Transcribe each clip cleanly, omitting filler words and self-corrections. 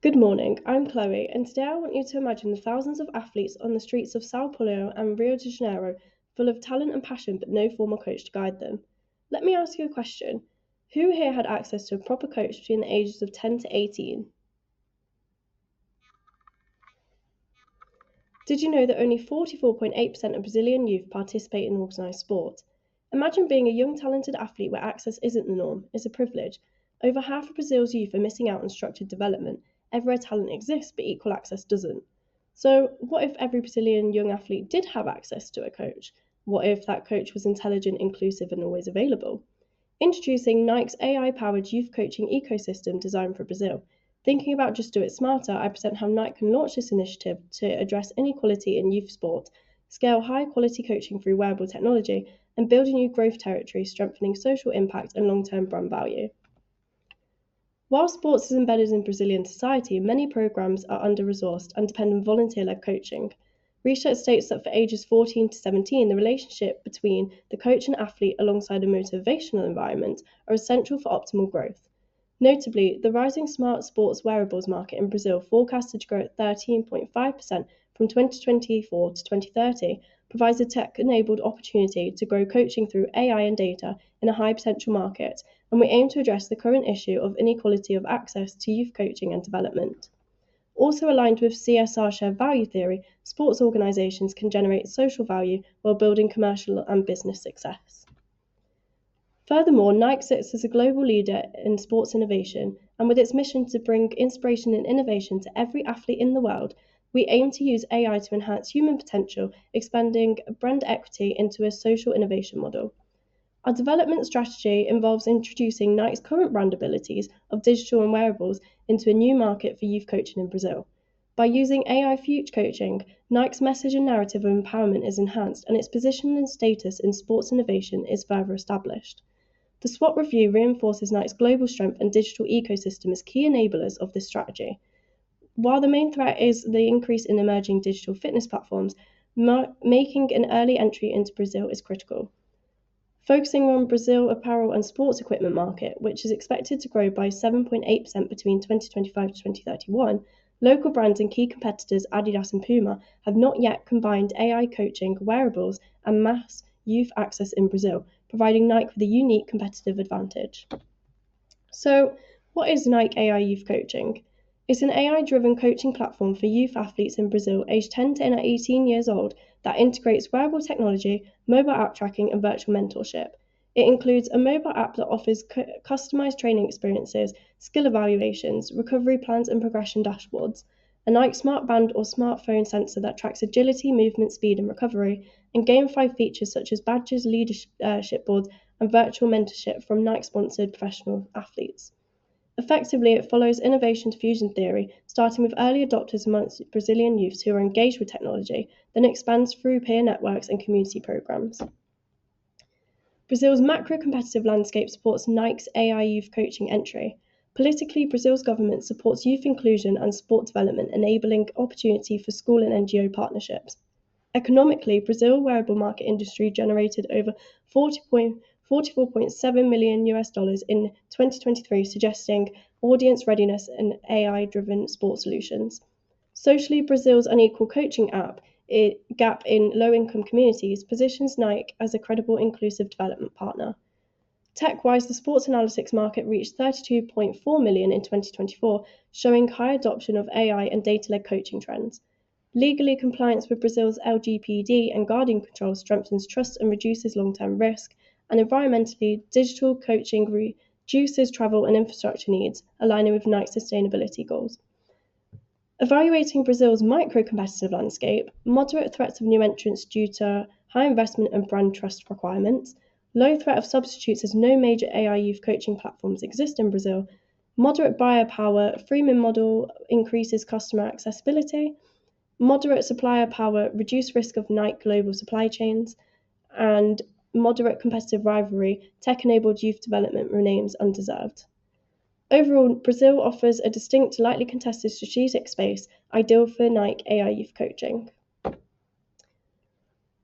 Good morning, I'm Chloe, and today I want you to imagine the thousands of athletes on the streets of Sao Paulo and Rio de Janeiro, full of talent and passion but no formal coach to guide them. Let me ask you a question. Who here had access to a proper coach between the ages of 10 to 18? Did you know that only 44.8% of Brazilian youth participate in organised sport? Imagine being a young talented athlete where access isn't the norm, it's a privilege. Over half of Brazil's youth are missing out on structured development. Everywhere talent exists, but equal access doesn't. So, what if every Brazilian young athlete did have access to a coach? What if that coach was intelligent, inclusive, and always available? Introducing Nike's AI powered youth coaching ecosystem designed for Brazil. Thinking about Just Do It Smarter, I present how Nike can launch this initiative to address inequality in youth sport, scale high quality coaching through wearable technology, and build a new growth territory, strengthening social impact and long term brand value. While sports is embedded in Brazilian society, many programs are under-resourced and depend on volunteer-led coaching. Research states that for ages 14 to 17, the relationship between the coach and athlete alongside a motivational environment are essential for optimal growth. Notably, the rising smart sports wearables market in Brazil, forecasted to grow at 13.5% from 2024 to 2030, provides a tech-enabled opportunity to grow coaching through AI and data in a high-potential market, and we aim to address the current issue of inequality of access to youth coaching and development. Also aligned with CSR shared value theory, sports organisations can generate social value while building commercial and business success. Furthermore, Nike sits as a global leader in sports innovation, and with its mission to bring inspiration and innovation to every athlete in the world, we aim to use AI to enhance human potential, expanding brand equity into a social innovation model. Our development strategy involves introducing Nike's current brand abilities of digital and wearables into a new market for youth coaching in Brazil. By using AI future coaching, Nike's message and narrative of empowerment is enhanced, and its position and status in sports innovation is further established. The SWOT review reinforces Nike's global strength and digital ecosystem as key enablers of this strategy. While the main threat is the increase in emerging digital fitness platforms, making an early entry into Brazil is critical. Focusing on Brazil apparel and sports equipment market, which is expected to grow by 7.8% between 2025 to 2031, local brands and key competitors Adidas and Puma have not yet combined AI coaching, wearables, and mass youth access in Brazil, providing Nike with a unique competitive advantage. So, what is Nike AI Youth Coaching? It's an AI-driven coaching platform for youth athletes in Brazil aged 10 to 18 years old that integrates wearable technology, mobile app tracking, and virtual mentorship. It includes a mobile app that offers customized training experiences, skill evaluations, recovery plans, and progression dashboards, a Nike Smart Band or smartphone sensor that tracks agility, movement, speed, and recovery, and gamified features such as badges, leadership boards, and virtual mentorship from Nike-sponsored professional athletes. Effectively, it follows innovation diffusion theory, starting with early adopters amongst Brazilian youths who are engaged with technology, then expands through peer networks and community programs. Brazil's macro-competitive landscape supports Nike's AI youth coaching entry. Politically, Brazil's government supports youth inclusion and sport development, enabling opportunity for school and NGO partnerships. Economically, Brazil wearable market industry generated over $44.7 million in 2023, suggesting audience readiness and AI-driven sport solutions. Socially, Brazil's unequal coaching gap in low-income communities positions Nike as a credible inclusive development partner. Tech-wise, the sports analytics market reached $32.4 million in 2024, showing high adoption of AI and data-led coaching trends. Legally, compliance with Brazil's LGPD and guardian controls strengthens trust and reduces long-term risk, and environmentally, digital coaching reduces travel and infrastructure needs, aligning with Nike's sustainability goals. Evaluating Brazil's micro-competitive landscape, moderate threats of new entrants due to high investment and brand trust requirements, low threat of substitutes as no major AI youth coaching platforms exist in Brazil, moderate buyer power, freemium model increases customer accessibility, moderate supplier power, reduced risk of Nike global supply chains, and moderate competitive rivalry, tech-enabled youth development remains undeserved. Overall, Brazil offers a distinct, lightly contested strategic space, ideal for Nike AI youth coaching.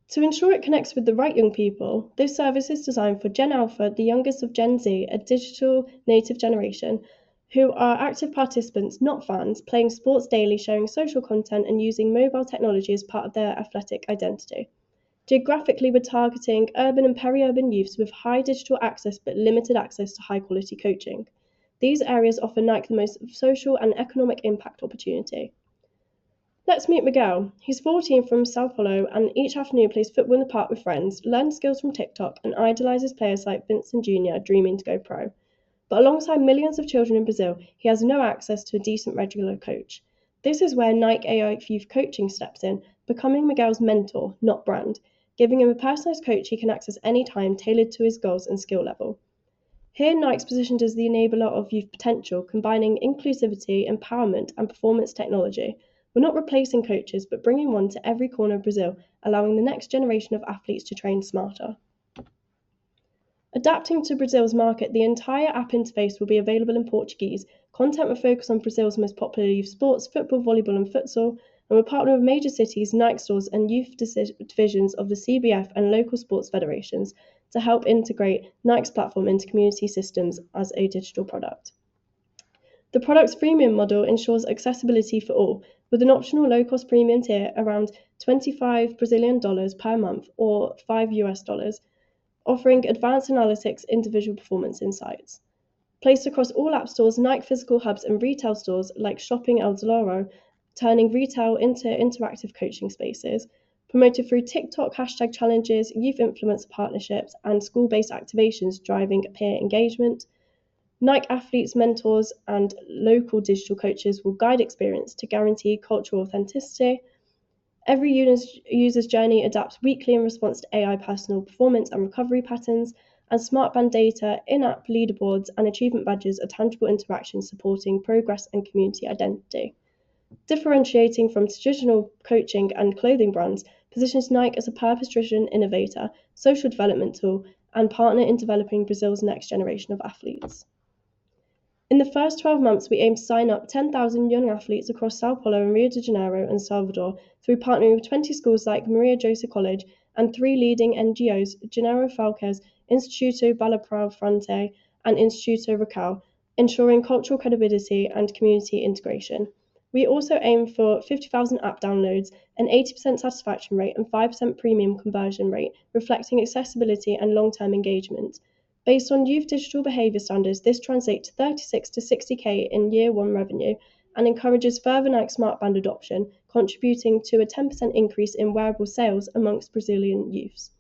To ensure it connects with the right young people, this service is designed for Gen Alpha, the youngest of Gen Z, a digital native generation, who are active participants, not fans, playing sports daily, sharing social content, and using mobile technology as part of their athletic identity. Geographically, we're targeting urban and peri-urban youths with high digital access but limited access to high-quality coaching. These areas offer Nike the most social and economic impact opportunity. Let's meet Miguel. He's 14 from Sao Paulo and each afternoon plays football in the park with friends, learns skills from TikTok, and idolises players like Vincent Jr. dreaming to go pro. But alongside millions of children in Brazil, he has no access to a decent regular coach. This is where Nike AI Youth Coaching steps in, becoming Miguel's mentor, not brand, giving him a personalised coach he can access anytime, tailored to his goals and skill level. Here, Nike's positioned as the enabler of youth potential, combining inclusivity, empowerment, and performance technology. We're not replacing coaches, but bringing one to every corner of Brazil, allowing the next generation of athletes to train smarter. Adapting to Brazil's market, the entire app interface will be available in Portuguese. Content will focus on Brazil's most popular youth sports, football, volleyball, and futsal, and we're partnering with major cities, Nike stores, and youth divisions of the CBF and local sports federations to help integrate Nike's platform into community systems as a digital product. The product's freemium model ensures accessibility for all, with an optional low-cost premium tier around 25 Brazilian dollars per month or $5 offering advanced analytics, individual performance insights. Placed across all app stores, Nike physical hubs, and retail stores like Shopping El Doloro, turning retail into interactive coaching spaces. Promoted through TikTok hashtag challenges, youth influencer partnerships, and school-based activations driving peer engagement. Nike athletes, mentors, and local digital coaches will guide experience to guarantee cultural authenticity. Every user's journey adapts weekly in response to AI personal performance and recovery patterns, and smartband data, in-app leaderboards, and achievement badges are tangible interactions supporting progress and community identity. Differentiating from traditional coaching and clothing brands positions Nike as a purpose-driven innovator, social development tool, and partner in developing Brazil's next generation of athletes. In the first 12 months, we aim to sign up 10,000 young athletes across Sao Paulo and Rio de Janeiro and Salvador through partnering with 20 schools like Maria Josa College and 3 leading NGOs, Genero Falques, Instituto Balaprao Frante, and Instituto Racal, ensuring cultural credibility and community integration. We also aim for 50,000 app downloads, an 80% satisfaction rate, and 5% premium conversion rate, reflecting accessibility and long-term engagement. Based on youth digital behaviour standards, this translates to 36 to 60k in year 1 revenue and encourages further Nike smartband adoption, contributing to a 10% increase in wearable sales amongst Brazilian youths.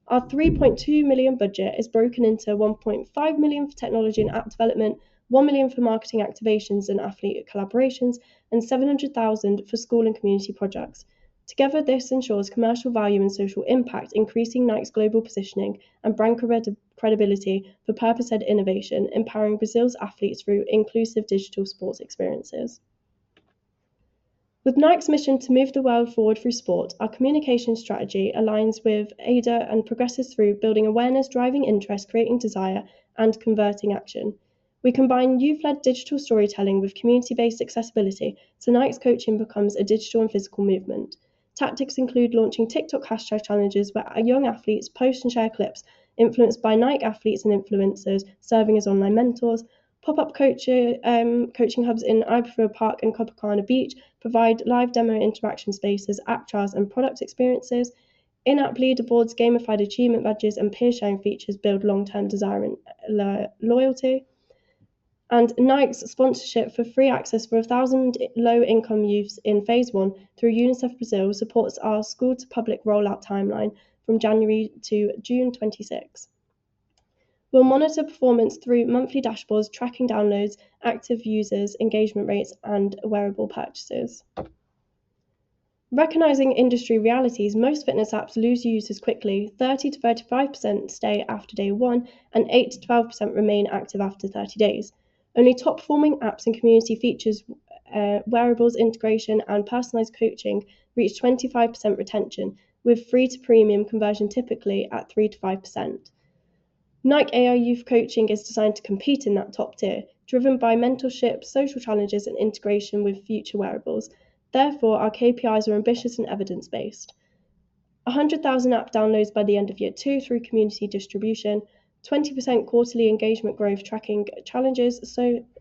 Our 3.2 million budget is broken into 1.5 million for technology and app development, 1 million for marketing activations and athlete collaborations, and 700,000 for school and community projects. Together, this ensures commercial value and social impact, increasing Nike's global positioning and brand credibility for purpose-led innovation, empowering Brazil's athletes through inclusive digital sports experiences. With Nike's mission to move the world forward through sport, our communication strategy aligns with ADA and progresses through building awareness, driving interest, creating desire, and converting action. We combine youth-led digital storytelling with community-based accessibility, so Nike's coaching becomes a digital and physical movement. Tactics include launching TikTok hashtag challenges where young athletes post and share clips influenced by Nike athletes and influencers serving as online mentors. Pop-up coaching hubs in Ibifrua Park and Copacabana Beach provide live demo interaction spaces, app trials, and product experiences. In-app leaderboards, gamified achievement badges, and peer-sharing features build long-term desire and loyalty. And Nike's sponsorship for free access for 1,000 low-income youths in Phase 1 through UNICEF Brazil supports our school-to-public rollout timeline from January to June 26. We'll monitor performance through monthly dashboards, tracking downloads, active users, engagement rates, and wearable purchases. Recognizing industry realities, most fitness apps lose users quickly. 30 to 35% stay after day 1, and 8 to 12% remain active after 30 days. Only top-performing apps and community features, wearables integration, and personalized coaching reach 25% retention, with free to premium conversion typically at 3 to 5%. Nike AI Youth Coaching is designed to compete in that top tier, driven by mentorship, social challenges, and integration with future wearables. Therefore, our KPIs are ambitious and evidence-based. 100,000 app downloads by the end of year 2 through community distribution, 20% quarterly engagement growth tracking challenges,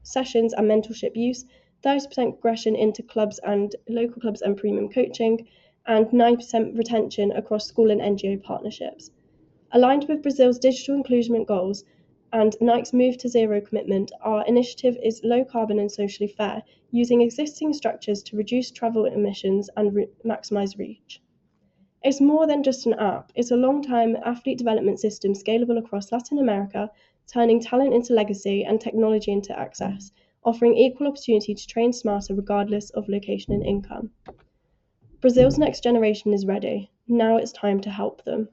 sessions and mentorship use, 30% progression into clubs and local clubs and premium coaching, and 9% retention across school and NGO partnerships. Aligned with Brazil's digital inclusion goals and Nike's Move to Zero commitment, our initiative is low carbon and socially fair, using existing structures to reduce travel emissions and maximize reach. It's more than just an app, it's a long-term athlete development system scalable across Latin America, turning talent into legacy and technology into access, offering equal opportunity to train smarter regardless of location and income. Brazil's next generation is ready. Now it's time to help them.